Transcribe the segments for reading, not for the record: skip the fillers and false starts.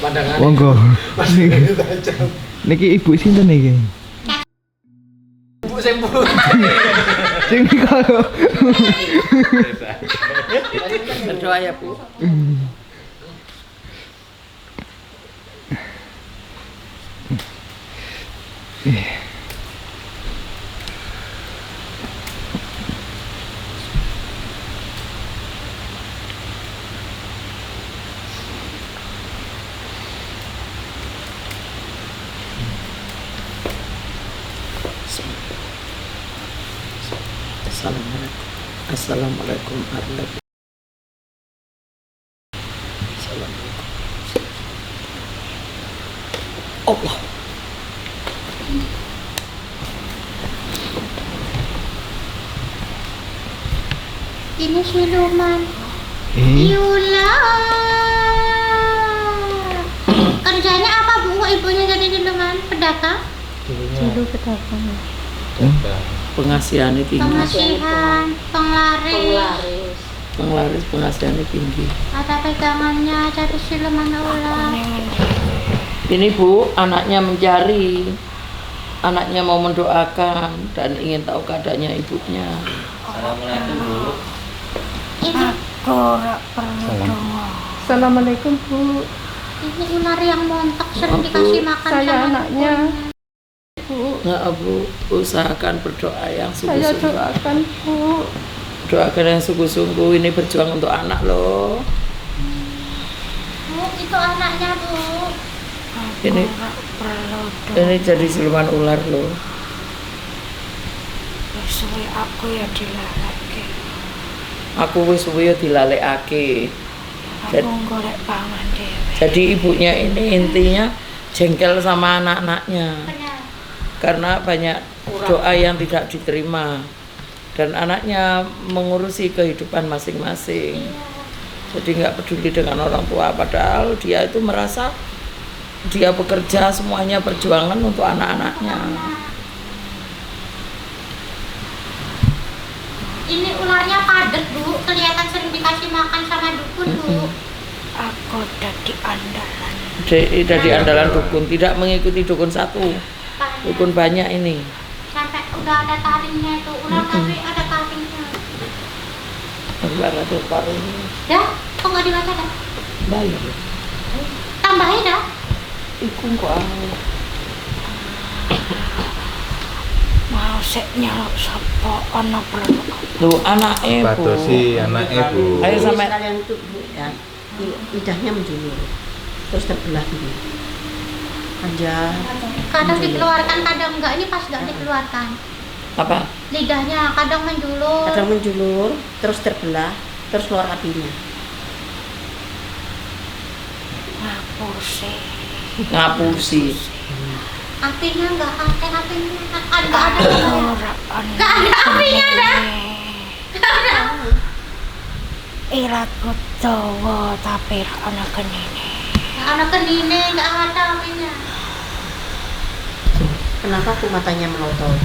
Pandangan. Monggo. Tajam. Niki ibu sinten niki? Bu sembuh. Sing kalau Berdoa ya Bu. Assalamualaikum warahmatullahi wabarakatuh. Allah. Ini siluman. Yula. Kerjanya apa Bu? Ibunya jadi siluman? Pedagang? Dulu pedagang. Pengasihannya tinggi. Pengasihan, Penglaris pengasihannya tinggi. ada pegangannya, jadi siluman ular. Ini Bu, anaknya mencari. Anaknya mau mendoakan dan ingin tahu keadaannya ibunya. Assalamualaikum Bu. Ini Assalamualaikum Bu, ini ular yang montok sering dikasih makan saya sama anaknya. dukunnya. Bu, Nah, Bu, usahakan berdoa yang saya sungguh-sungguh. doakan Bu. Doakan yang sungguh-sungguh, ini berjuang untuk anak loh. Bu, itu anaknya Bu. Ini jadi siluman ular loh. Suwe aku ya dilaleke. Aku wis suwe dilalekake. Aku golek pangan dhewe. Jadi ibunya ini intinya jengkel sama anak-anaknya Benar. karena banyak doa yang tidak diterima dan anaknya mengurusi kehidupan masing-masing. Jadi nggak peduli dengan orang tua, padahal dia itu merasa dia bekerja semuanya perjuangan untuk anak-anaknya. Ini ularnya padat Bu, kelihatan sering dikasih makan sama dukun Bu. Aku dadi andalan. Dari andalan dukun, tidak mengikuti dukun satu, Banyak. dukun banyak ini. Sampai udah ada taringnya itu ular tapi ada taringnya. Ular ada paruhnya. Dah, kok nggak dibaca dah? Bayar. Tambahin dah. Iku kok Mau sik nyaluk sapa ana perlu. lu anaknya Bu. Batosi anaknya Bu. Ayo sampai Kalian itu Bu ya, lidahnya menjulur, terus terbelah gini. Panjang. Kadang dikeluarkan, kadang enggak. Ini pas enggak dikeluarkan. apa? Lidahnya kadang menjulur. Kadang menjulur, terus terbelah, terus keluar apinya. Ngapusi. Ngapusi. Apinya enggak ada, apinya enggak ada. Ora ana. Enggak ada apinya dah. Ilatku dawa tapi ra ana kenine. Anak kendine enggak ada apinya. Kenapa aku matanya melotot?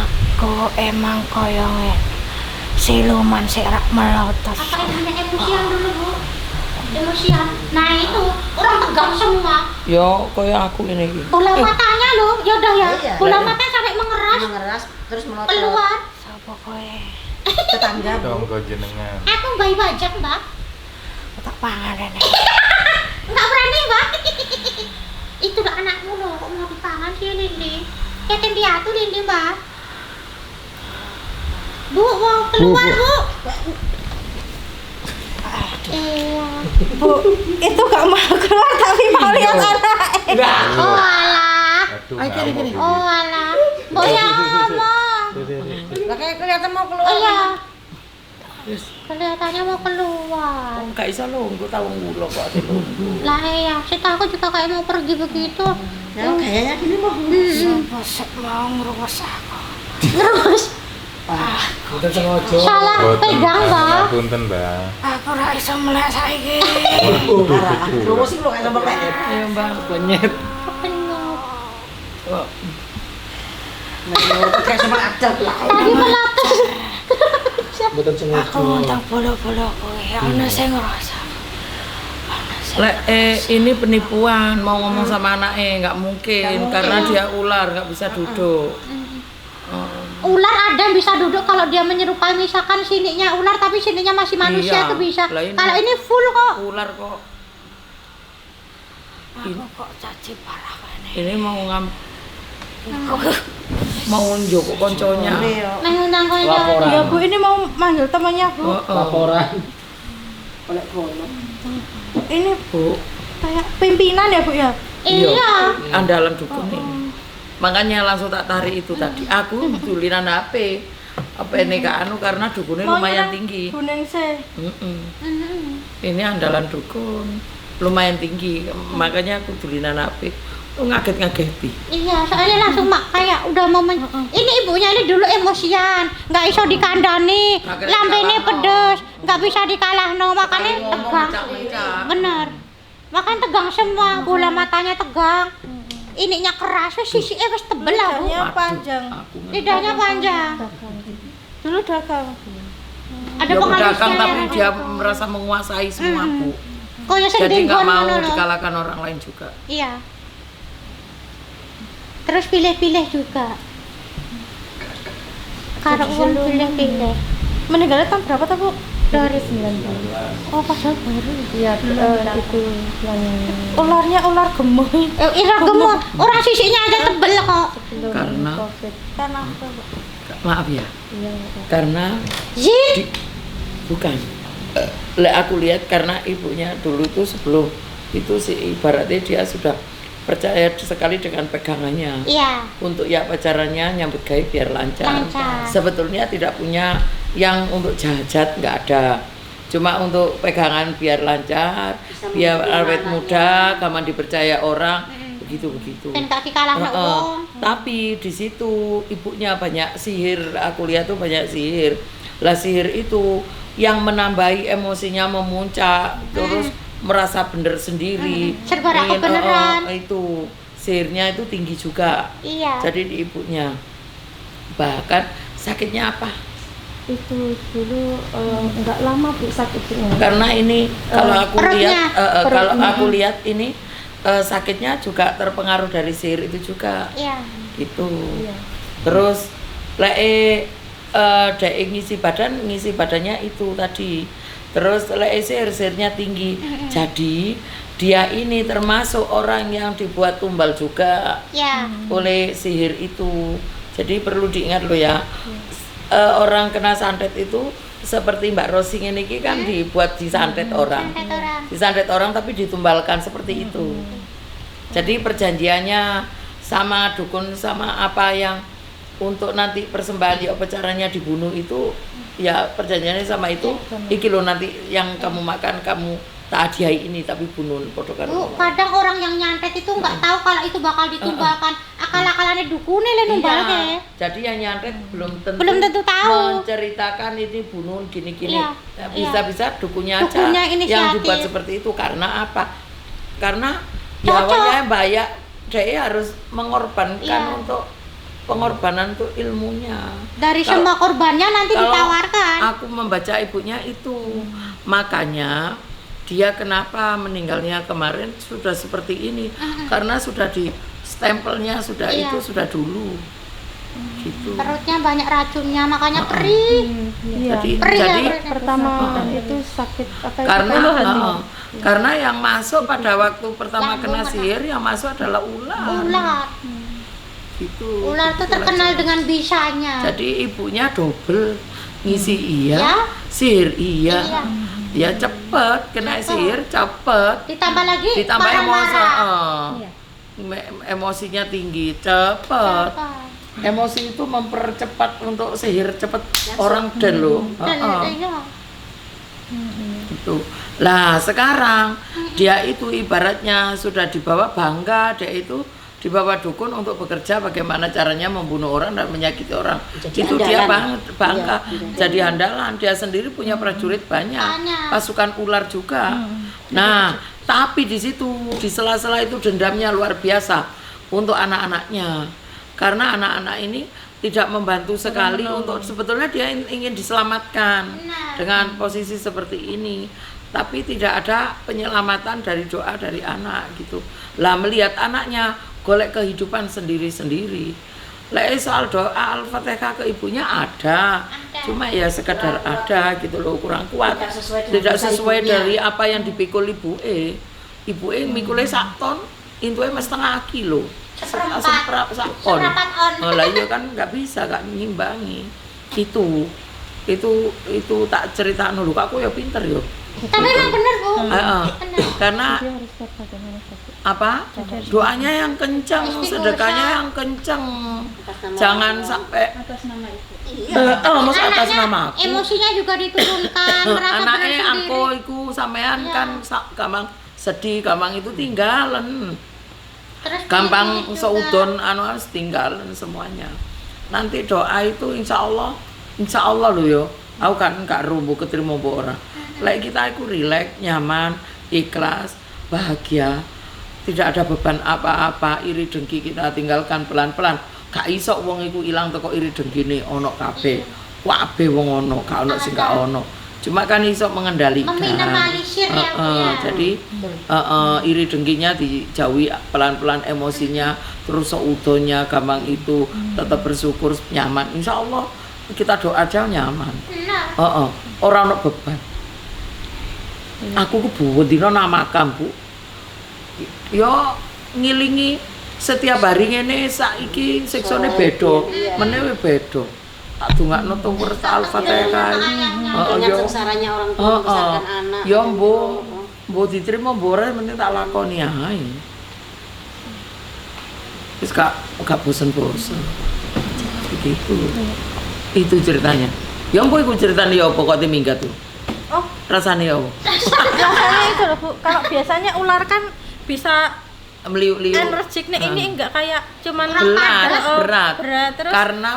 Aku emang koyo ngene. Siluman sik rak melotot. Apa ibunya emosian dulu Bu? Emosian. Nah itu orang tegang semua. Yo koyo aku ini iki. Bola matanya loh, yaudah ya. Iya. Bola matanya sampai mengeras Mengeras, terus melotot. keluar. Sapa kowe? Tetangga Bu. Tonggo jenengan. Aku bayi bajak Mbak. Tak pangan rene. Enggak berani Mbak. Itu udah anakmu loh, kok mau dipangan sih Lindi? Yatim piatu Lindi Mbak. Bu, mau keluar Bu. Iya. Bu, itu gak mau keluar tapi mau lihat anaknya. Oh alah. Aduh, Ayo, gini, gini. Oh alah. Mbok ya ngomong. Lah kayak kelihatan mau keluar. Oh iya. Wis, Kelihatannya mau keluar. wong gak iso lungguh ta wong kula kok ate lungguh. Lah iya, sita aku juga kayak mau pergi begitu. Ya kayaknya gini mau. Sapa sik mau ngrungos aku. Terus Udah sengaja. salah pegang Mbak. Punten, Mbak. Aku ora iso melek saiki. Lu sih lu kayak sambal kayak. Ayo Mbak, penyet. Penuh. Kok Kayak sambal adat lah. Tadi meletus. Mboten sengaja. tak bolok-bolok kowe. Ana sing ngrasa. Lek ini penipuan, mau ngomong sama anaknya nggak mungkin karena dia ular nggak bisa duduk. Ular ada yang bisa duduk kalau dia menyerupai misalkan sininya ular tapi sininya masih manusia Iya. tuh bisa. Lah ini- Kalau ini full kok. Ular kok. Aku kok caci parah kene. Ini mau njoko konconya. Nah, undang kowe Laporan. Ya Bu, ini mau manggil temannya Bu. Laporan. Oleh kono. Ini Bu, kayak pimpinan ya Bu ya? Iya. andalan dukun ini. Makanya langsung tak tarik itu tadi. Aku tulinan HP. Apa ini Kak Anu karena dukunnya lumayan tinggi. Kuning sih. Ini andalan dukun lumayan tinggi. Makanya aku tulinan HP. Ngaget-ngageti. Iya, soalnya langsung kayak udah mau ini ibunya ini dulu emosian, nggak iso dikandani, Nggak lambene dikalahno. pedes, nggak bisa dikalahno, makanya Ngomong tegang. mencak-mencak. Bener, makanya tegang semua, bola matanya tegang, ininya keras, sisiknya wis tebel lah Bu, Lidahnya panjang. lidahnya panjang, Dulu dagang. ada Dia penghalusnya. pedagang tapi dia merasa menguasai semua Bu. Koyo Jadi sendiri nggak mau ngono lho. dikalahkan orang lain juga. Iya. Terus pilih-pilih juga. Kalau uang pilih-pilih. Meninggalnya tahun berapa tuh Bu? 2019. Oh, padahal baru. Iya, itu yang Ularnya ular gemoy. Ira gemuk, orang sisiknya aja tebel kok. Karena COVID. Karena apa Bu? maaf ya. Iya. Karena Zin, bukan. Lek aku lihat karena ibunya dulu itu sebelum itu sih ibaratnya dia sudah percaya sekali dengan pegangannya. iya. Untuk ya pacarannya nyambut gawe biar lancar. Lancar. Sebetulnya tidak punya yang untuk jahat nggak ada. Cuma untuk pegangan biar lancar, biar awet muda, gampang dipercaya orang, begitu. Dan kaki kalah wong. Tapi di situ ibunya banyak sihir, aku lihat tuh banyak sihir. Lah sihir itu yang menambahi emosinya memuncak, terus merasa bener sendiri. Serba aku Ingin, beneran. itu sihirnya itu tinggi juga. Iya. Jadi di ibunya. Bahkan sakitnya apa? Itu dulu enggak lama Bu sakitnya. Karena ini kalau aku perutnya. lihat kalau Perutnya. aku lihat ini sakitnya juga terpengaruh dari sihir itu juga. Iya. Gitu. Iya. Terus lek dek ngisi badannya itu tadi. Terus lek sihirnya tinggi. Jadi dia ini termasuk orang yang dibuat tumbal juga Iya. oleh sihir itu. Jadi perlu diingat loh ya. Orang kena santet itu seperti Mbak Rosi ini kan dibuat disantet orang. Santet orang. Disantet orang tapi ditumbalkan seperti itu. Jadi perjanjiannya sama dukun sama apa yang untuk nanti persembahan ya apa caranya dibunuh itu ya perjanjiannya sama itu. Iki lo nanti yang kamu makan kamu tak hadiahi ini tapi bunuh podo karo. Bu, kadang orang yang nyantet itu nggak tahu kalau itu bakal ditumbalkan. Akal-akalannya dukune le numbalke. Iya, jadi yang nyantet belum tentu tahu. menceritakan ini bunuh gini-gini. Iya, Ya, bisa-bisa dukunnya aja Dukunnya yang inisiatif. dibuat seperti itu. Karena apa? Karena ya Cocok. awalnya banyak dia harus mengorbankan Iya. untuk pengorbanan untuk ilmunya. Dari Kalau- semua korbannya nanti kalau ditawarkan. Aku membaca ibunya itu, makanya dia kenapa meninggalnya kemarin sudah seperti ini, karena sudah di stempelnya sudah Iya. itu sudah dulu, gitu. Perutnya banyak racunnya, makanya perih. Iya. Jadi, Perih ya jadi perutnya. Pertama itu sakit apa itu? karena Keluhan. karena yang masuk pada waktu pertama Lambung kena kena. sihir yang masuk adalah ular, Ular. gitu. Ular tuh Itulah terkenal cara. dengan bisanya. Jadi ibunya double ngisi iya, Ya. sihir iya. Iya. Ya cepet kena sihir cepet. Ditambah lagi Ditambah emosi, marah-marah. emosinya tinggi cepet. Apa? Emosi itu mempercepat untuk sihir cepet orang dan lo. Iya. Gitu. Lah sekarang dia itu ibaratnya sudah dibawa bangga, dia itu dibawa dukun untuk bekerja bagaimana caranya membunuh orang dan menyakiti orang. Jadi Itu dia andalan. bangga, Iya, jadi andalan. Dia sendiri punya prajurit banyak, Banyak. pasukan ular juga. Nah, tapi di situ di sela-sela itu dendamnya luar biasa untuk anak-anaknya. Karena anak-anak ini tidak membantu sekali untuk sebetulnya dia ingin diselamatkan dengan posisi seperti ini, tapi tidak ada penyelamatan dari doa dari anak gitu. Lah melihat anaknya golek kehidupan sendiri-sendiri. Soal doa Al-Fatihah ke ibunya ada, cuma ya sekedar ada gitu loh, kurang kuat. Tidak sesuai dari apa yang dipikul ibuke. Ibuke mikule sak ton, intuke mas setengah kilo. Seperempat on. Lah iya kan nggak bisa, nggak ngimbangi. Itu tak cerita dulu, aku ya pinter yo. Tapi emang bener Bu. Karena apa? Doanya yang kencang, sedekahnya yang kencang. Jangan sampai atas nama ibu. masa atas nama aku. Emosinya juga diturunkan, merasa Anaknya berat angko sendiri. iku sampean kan gampang sedih, gampang itu tinggalan. Terus Gampang ini juga. seudon harus tinggalan semuanya. Nanti doa itu insya Allah loh yo. Aku kan gak rumbu keterima mbok ora. Lek kita iku rileks, nyaman, ikhlas, bahagia. Tidak ada beban apa-apa, iri dengki kita tinggalkan pelan-pelan. Gak iso wong iku ilang teko iri dengkine ono kabeh. Kabeh wong ono, gak ono sing gak ono. Cuma kan iso mengendalikan. Meminimalisir ya, Bu, ya. Jadi iri dengkinya dijauhi pelan-pelan, emosinya terus seudonya gampang itu tetap bersyukur nyaman. Insya Allah kita doa aja nyaman. Orang ono beban. Aku kebuwet dino namakam Bu. Yo ngilingi setiap hari ngene saiki siksane beda, menewe beda. Tak dongakno tuwur Al-Fatihah. Ingat sengsaranya orang tua membesarkan anak. Ya mbok diterima mbore mending tak lakoni ae. Wis gak bosen-bosen. Begitu. Itu ceritanya. Ya mbok iku ceritane ya apa kok minggat tuh. Oh, Rasane ya apa? rasanya itu loh Bu. Kalau biasanya ular kan bisa Meliuk-liuk. energiknya ini enggak kayak cuman berat. Terus Karena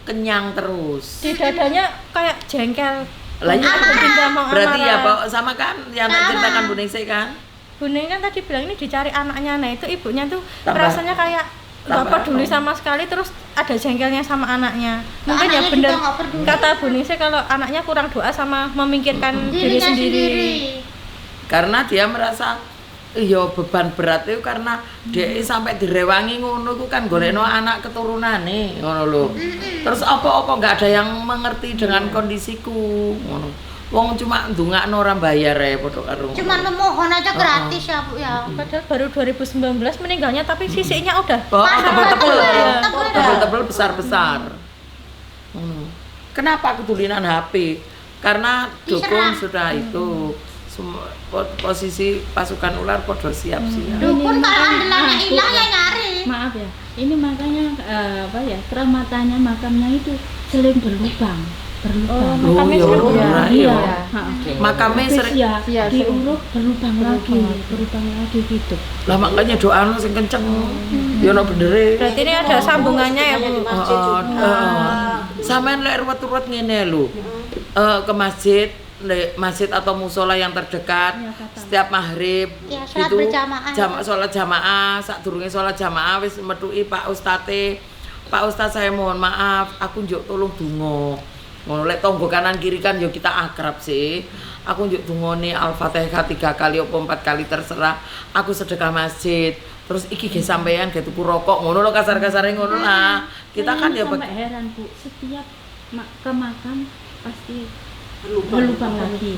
kenyang terus. di dadanya kayak jengkel. Lah iya, Mau berarti ya amarah. Pak, sama kan yang tak ceritakan Bu Ningsih kan? Buning kan tadi bilang ini dicari anaknya, nah itu ibunya tuh Tambah- rasanya kayak nggak tambah peduli apa? sama sekali, terus ada jengkelnya sama anaknya. Mungkin ya Anaknya bener juga nggak peduli. kata Buningsih kalau anaknya kurang doa sama memikirkan diri Dirinya sendiri. Karena dia merasa iya beban berat itu karena dia sampai direwangi ngono ku kan golekno anak keturunane ngono lho. Terus apa-apa nggak ada yang mengerti dengan kondisiku ngono. Wong cuma ndongakno ora bayar padha karo. Cuman memohon aja gratis ya Bu ya. Padahal baru 2019 meninggalnya, tapi sisiknya udah tebel-tebel. ya. Tebel-tebel besar-besar. Kenapa ketulinan HP? Karena dukun sudah itu semua posisi pasukan ular podo siap-siap. Dukun kalau andelannya hilang ya nyari. Maaf ya, ini makanya keramatannya makamnya itu sering berlubang. Oh iya, iya. Makamnya sering diuruk berlubang lagi gitu. lah makanya doa lu sing kenceng. Ya ono bendere. berarti ini ada sambungannya ya Bu. Sampeyan lek ruwet-ruwet ngene lho. Ke masjid, masjid atau musola yang terdekat setiap maghrib Ya, sholat itu berjamaah. sholat jamaah, sadurunge sholat jamaah wis metuki Pak Ustate. Pak Ustaz saya mohon maaf, aku njuk tolong donga. Ngono lek tangga kanan kiri kan yo kita akrab sih. Aku njuk dungane Al-Fatihah 3 kali atau 4 kali terserah. Aku sedekah masjid. Terus iki ge sampean ge tuku rokok ngono lho kasar-kasare ngono lah. Kita kan ya sampai heran Bu, setiap ke makam pasti berlubang lagi.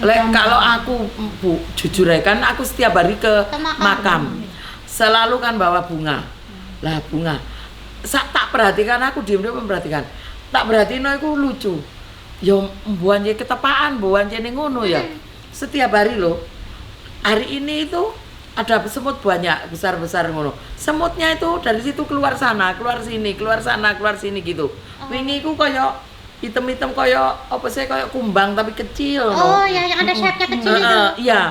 lek kalau aku Bu jujur ya kan aku setiap hari ke makam. Selalu kan bawa bunga. Lah bunga. Tak perhatikan aku diam-diam memperhatikan. Tak perhatiin iku lucu. Ya mbuan je ketepaan, mbuan je ning ngono ya. Setiap hari loh. Hari ini itu ada semut banyak, besar-besar ngono. Semutnya itu dari situ keluar sana, keluar sini, keluar sana, keluar sini gitu. Wingi iku koyo hitam-hitam koyo apa sih koyo kumbang tapi kecil Oh ya, yang ada sayapnya kecil itu. Iya.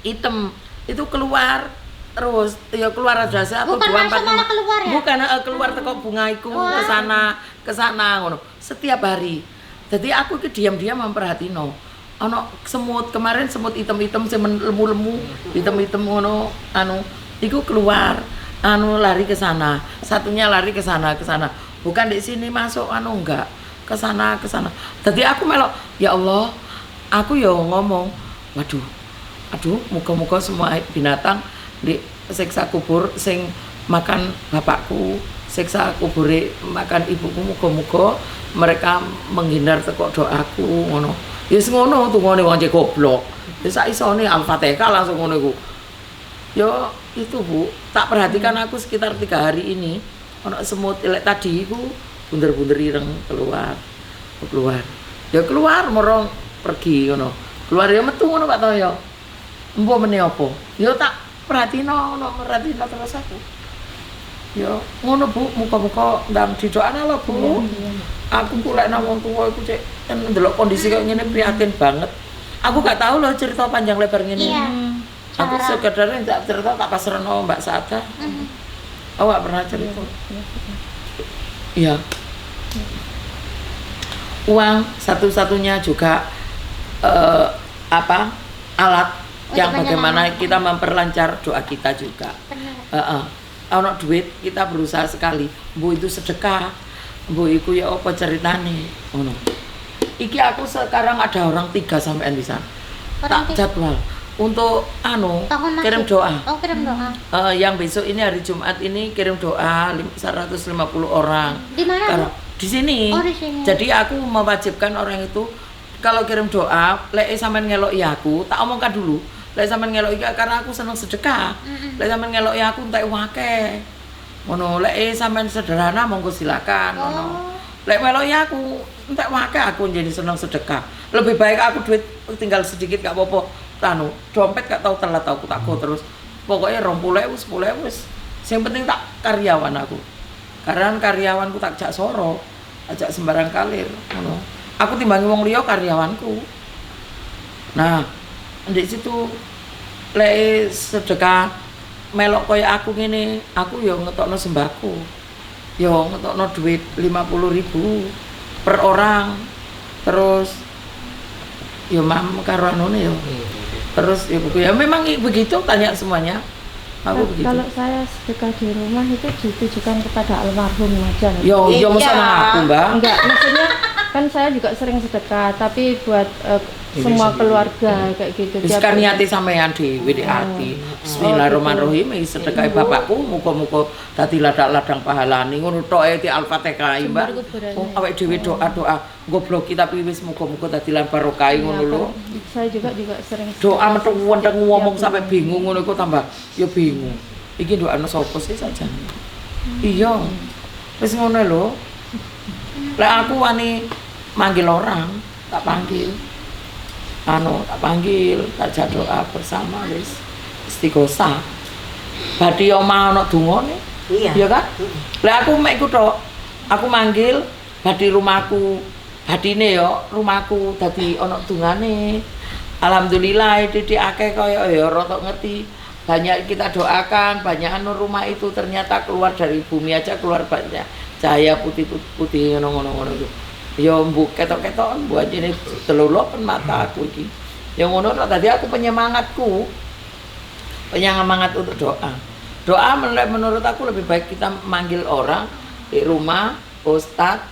Hitam itu keluar terus ya keluar ada satu Bukan dua langsung empat malah keluar ya? bukan keluar teko bunga iku ke sana ngono setiap hari. Jadi aku ke diam-diam memperhatino ono semut kemarin semut hitam-hitam sing lemu-lemu hitam-hitam ngono iku keluar lari ke sana, satunya lari ke sana bukan di sini masuk anu enggak, ke sana. Jadi aku melok, ya Allah, aku yo ngomong, waduh, aduh, muga-muga semua binatang di siksa kubur sing makan bapakku, siksa kubure makan ibuku, muga-muga mereka menghindar teko doaku ngono. Ya wis ngono tungone wong cek goblok. Wis sak isone Al-Fatihah langsung ngono iku. Yo itu Bu, tak perhatikan aku sekitar 3 hari ini ono semut elek tadi iku bunder-bunder ireng keluar. Ya keluar morong pergi ngono. Keluar ya metu ngono Pak Toyo. Empo meneh apa? Ya tak perhatino terus aku. Ya ngono Bu, muga-muga ndang didoakno lho Bu. Aku kulek nang wong tuwa iku cek ndelok kondisi kayak ngene prihatin banget. Aku gak tahu loh cerita panjang lebar ngene. Iya. Aku sekedarnya tak cerita tak pasrahno Mbak Sada. Oh gak pernah cerita. Iya. Uang satu-satunya juga alat yang bagaimana kita memperlancar doa kita juga. Ono duit kita berusaha sekali. Bu itu sedekah. Bu iku ya apa ceritane ngono. Iki aku sekarang ada orang 3 sampean bisa. Tak jadwal untuk kirim doa. Oh, kirim doa. Yang besok ini hari Jumat ini kirim doa 150 orang. Di mana? Di sini. Oh, di sini. Jadi aku mewajibkan orang itu kalau kirim doa, lek sampean ngeloki aku, tak omongkan dulu. Lek sampean ngeloki karena aku seneng sedekah. Lek sampean ngeloki aku entek wake. Ngono, lek sampean sederhana monggo silakan ngono. Lek meloki aku entek wake aku jadi seneng sedekah. Lebih baik aku duit tinggal sedikit gak apa-apa. Anu, dompet gak tau telat aku takut terus. Pokoknya 20.000, 10.000 wis. Sing penting tak karyawan aku. Karena karyawanku tak jak soro, ajak sembarang kalir ngono. Aku timbangi wong liya karyawanku. Nah, di situ lek sedekah melok koyo aku ngene, aku yo ngetokno sembako. Yo ngetokno duit 50.000 per orang. Terus yo mam karo anune yo. Terus ya buku ya memang begitu tanya semuanya. Aku begitu. Kalau saya sedekah di rumah itu ditujukan kepada almarhum aja. Yo masa aku, Mbak. Enggak, maksudnya kan saya juga sering sedekah, tapi buat semua keluarga kayak gitu. Wis kan niati sampean dhewe di ati. Bismillahirrahmanirrahim, sedekah bapakku muga-muga dadi ladang-ladang pahalane ngono tok e Al-Fatihah Mbak. Awake dhewe doa-doa goblok tapi wis muga-muga dadi lan barokah ngono lho. Saya juga sering doa metu wenteng ngomong sampai bingung ngono iku tambah ya bingung. Iki doane sapa sih sajane? Iya. Wis ngono lho. Lah aku wani manggil orang, tak panggil. Tak panggil, tak jak doa bersama wis istighosah. Badhe omah ana dungane. Iya kan? Lah aku mek iku tok. Aku manggil badhe rumahku. Badine yo rumahku dadi ana dungane. Alhamdulillah titik akeh kaya ya rada ngerti. Banyak kita doakan, banyak anu rumah itu ternyata keluar dari bumi aja keluar banyak cahaya putih-putih ngono-ngono itu. Ya mbok ketok-ketok mbok ajene teluloken mata aku iki. Ya ngono tadi aku penyemangat untuk doa. Doa menurut aku lebih baik kita manggil orang di rumah, ustadz,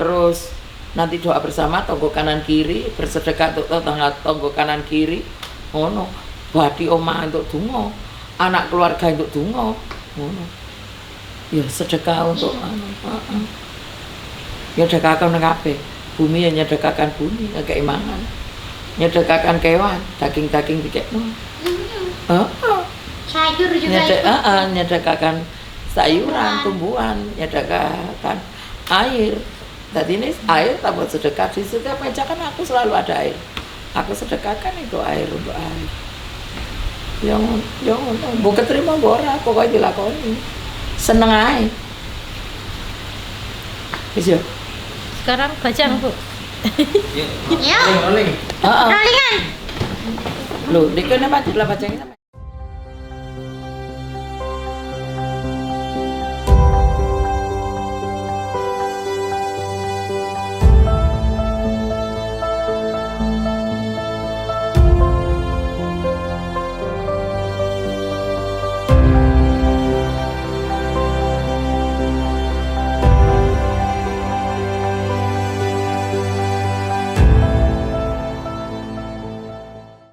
terus nanti doa bersama tonggo kanan kiri, bersedekah untuk tonggo kanan kiri. Ngono. Badhe omah untuk donga, anak keluarga untuk donga. Ngono. Ya sedekah untuk ya sedekahkan kabeh. Bumi ya nyedekahkan bumi, ngekeki mangan. Nyedekahkan kewan, daging-daging dikekno. Sayur juga nyedekahkan sayuran, tumbuhan, nyedekahkan air. Tadi ini air tak buat sedekah di setiap meja kan aku selalu ada air. Aku sedekahkan itu air untuk air. Yang mbok keterima mbok ora pokoke dilakoni. Seneng ae. Wis yo. Sekarang bacaan, Bu. Ya. Rolling. Rollingan. Loh, dikene bacaan